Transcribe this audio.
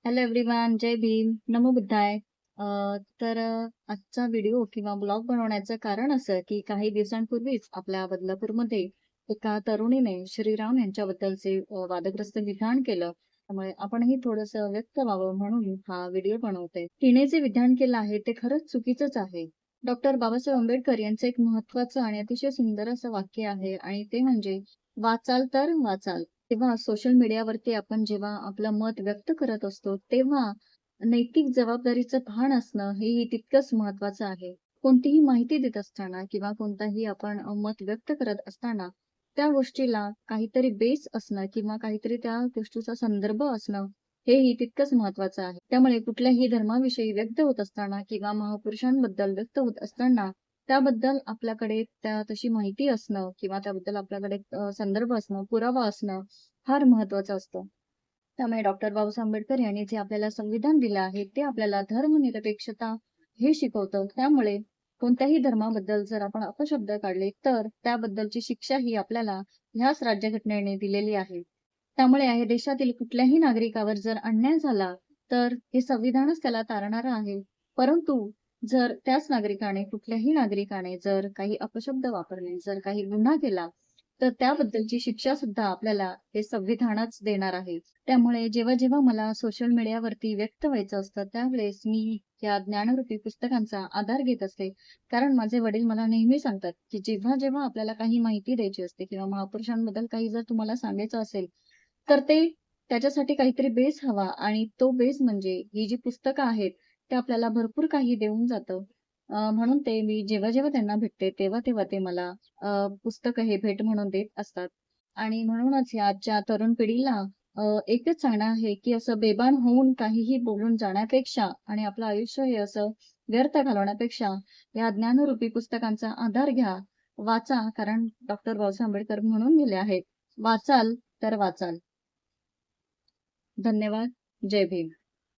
Hello everyone, जय भीम, नमो बुद्धाय. आजचा video किंवा blog बनवण्याचं कारण असं की काही दिवसांपूर्वीच आपल्या बदलापूरमध्ये एका तरुणीने श्रीराम यांच्याबद्दलचे वादग्रस्त विधान केलं. त्यामुळे आपणही थोडंसं व्यक्त व्हावं म्हणून हा व्हिडिओ बनवते. तिने जे विधान केलं आहे ते खरंच चुकीचंच आहे. डॉक्टर बाबासाहेब आंबेडकर यांचं एक महत्वाचं आणि अतिशय सुंदर असं वाक्य आहे आणि ते म्हणजे वाचाल तर वाचाल. तेव्हा सोशल मीडियावरती आपण जेव्हा आपलं मत व्यक्त करत असतो, तेव्हा नैतिक जबाबदारीचं भान असणं हेही तितकंच महत्वाचं आहे. कोणतीही माहिती देत असताना किंवा कोणताही आपण मत व्यक्त करत असताना त्या गोष्टीला काहीतरी बेस असणं किंवा काहीतरी त्या गोष्टीचा संदर्भ असणं हेही तितकंच महत्वाचं आहे. त्यामुळे कुठल्याही धर्माविषयी व्यक्त होत असताना किंवा महापुरुषांबद्दल व्यक्त होत असताना त्याबद्दल आपल्याकडे त्या तशी माहिती असणं किंवा त्याबद्दल आपल्याकडे संदर्भ असणं, पुरावा असणं फार महत्वाचं असतं. त्यामुळे डॉक्टर बाबासाहेब आंबेडकर यांनी जे आपल्याला संविधान दिलं आहे, ते आपल्याला धर्मनिरपेक्षता हे शिकवतं. त्यामुळे कोणत्याही धर्माबद्दल जर आपण अपशब्द काढले, तर त्याबद्दलची शिक्षा ही आपल्याला ह्याच राज्यघटनेने दिलेली आहे. त्यामुळे आहे देशातील कुठल्याही नागरिकावर जर अन्याय झाला, तर हे संविधानच त्याला तारणारं आहे. परंतु जर त्याच नागरिकाने, कुठल्याही नागरिकाने जर काही अपशब्द वापरले, जर काही गुन्हा केला, तर त्याबद्दलची शिक्षा सुद्धा आपल्याला हे संविधानच देणार आहे. त्यामुळे जेव्हा-जेव्हा मला सोशल मीडियावरती व्यक्त व्हायचं असतं, त्यावेळेस मी या ज्ञानरूपी पुस्तकांचा आधार घेत असते. कारण माझे वडील मला नेहमी सांगतात, की जेव्हा-जेव्हा आपल्याला काही माहिती द्यायची असते किंवा महापुरुषांबद्दल काही जर तुम्हाला सांगायचं असेल, तर ते त्याच्यासाठी काहीतरी बेस हवा आणि तो बेस म्हणजे ही जी पुस्तकं आहेत, ते आपल्याला भरपूर काही देऊन जातं. म्हणून ते मी जेव्हा-जेव्हा त्यांना भेटते, तेव्हा-तेव्हा ते मला पुस्तकं हे भेट म्हणून देत असतात. आणि म्हणूनच या आजच्या तरुण पिढीला एकच सांगणं आहे, की असं बेभान होऊन काहीही बोलून जाण्यापेक्षा आणि आपलं आयुष्य हे असं व्यर्थ घालवण्यापेक्षा या ज्ञानरूपी पुस्तकांचा आधार घ्या, वाचा. कारण डॉक्टर बाबासाहेब आंबेडकर म्हणून गेले आहेत, "वाचाल तर वाचाल." धन्यवाद. जय भीम.